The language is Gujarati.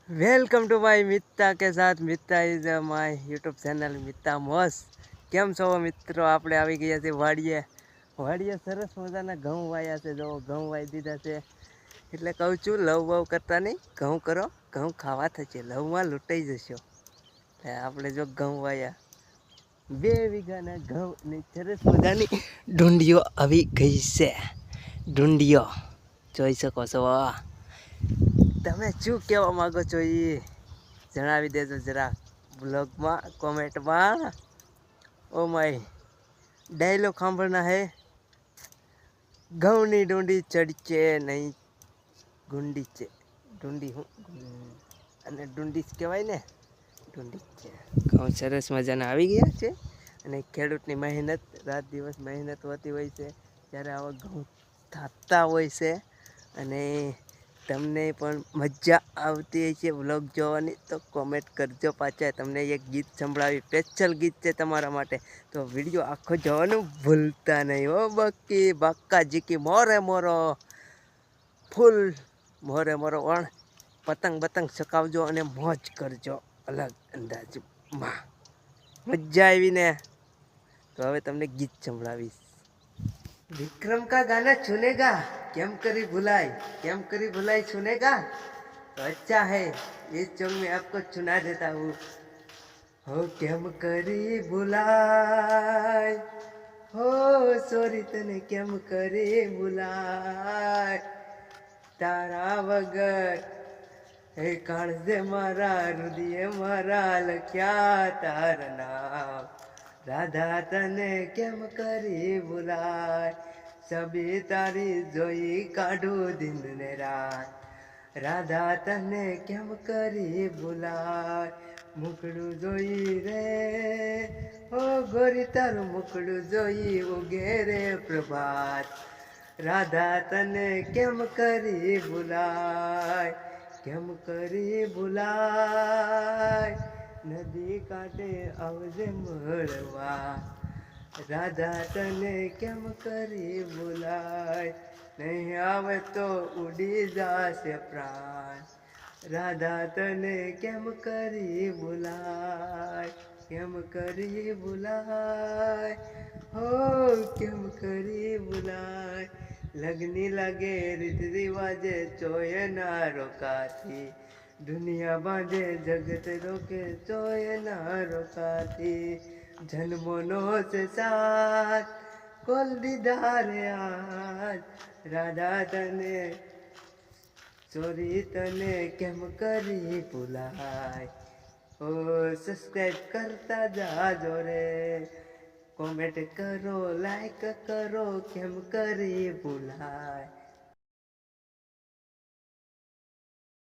वेलकम टू माय मित्ता के साथ Mitta is my YouTube channel Mitta મોસ કેમ છો મિત્રો? આપણે આવી ગયા છે વાડીએ સરસ મજાના ઘઉં વાયા છે. જો ઘઉં વાઈ દીધા છે એટલે કહું છું લવ બવ કરતા નહીં, ઘઉં કરો, ઘઉં ખાવા થશે, લવમાં લૂંટાઈ જશો. એટલે આપણે જો ઘઉં વાયા 2 વીઘાના ઘઉંની સરસ મજાની ઢૂંઢીઓ આવી ગઈ છે. ઢૂંઢીઓ જોઈ શકો છો. તમે શું કહેવા માગો છો એ જણાવી દેજો જરા બ્લોગમાં, કોમેન્ટમાં. ઓ માય ડાયલોગ સાંભળના હે. ઘઉંની ડુંડી ચડશે નહીં, ગુંડી છે ઢૂંડી હું અને ડુંડી જ કહેવાય ને, ડુંડી છે. ઘઉં સરસ મજાના આવી ગયા છે અને ખેડૂતની મહેનત, રાત દિવસ મહેનત હોતી હોય છે ત્યારે આવા ઘઉં થતા હોય છે. અને તમને પણ મજા આવતી હોય છે વ્લોગ જોવાની તો કોમેન્ટ કરજો. પાછા તમને એક ગીત સંભળાવી, સ્પેશિયલ ગીત છે તમારા માટે, તો વિડીયો આખો જોવાનું ભૂલતા નહીં હો. બાકી બાક્કા જીકી મોરે મોરો, ફૂલ મોરે મોરો વણ, પતંગ બતંગ ચકાવજો અને મોજ કરજો અલગ અંદાજમાં. મજા આવી ને? તો હવે તમને ગીત સંભળાવીશ. विक्रम का गाना सुनेगा, केम करी भुलाई, केम करी भुलाई सुनेगा तो अच्छा है. इस सॉन्ग में आपको सुना देता हूँ. हो केम करी भुलाई, हो सॉरी तने केम करी भुलाई, तारा वगर हे काळजे मारा हृदय मारा लख्या तारा नाम. राधा तने केम करी भुलाय, सभी तारी जोई काढू दिन ने रात. राधा तने केम કરી ભુલાય, મુકડું જોઈ રે ઓ ગોરી તારું મુકડું જોઈ ઉગે રે પ્રભાત. રાધા તને કેમ કરી ભુલાય, કેમ કરી ભુલાય, નદી કાંઠે આવજે મળવા. રાધા તને કેમ કરી ભુલાય, નહીં આવે તો ઉડી જાશે પ્રાણ. રાધા તને કેમ કરી ભુલાય, કેમ કરી ભુલાય, હો કેમ કરી ભુલાય. લગની લાગે રીત રિવાજે ચોય ના રોકાતી, દુનિયા બાંધે જગત રોકે ચોય ના રોકાતી. જન્મોનો છે સાથ કોલ દીધા રે આજ. રાધા તને ચોરી તને કેમ કરી ભુલાય. ઓ સબસ્ક્રાઈબ કરતા જાજો રે, કોમેન્ટ કરો, લાઈક કરો, કેમ કરી ભુલાય.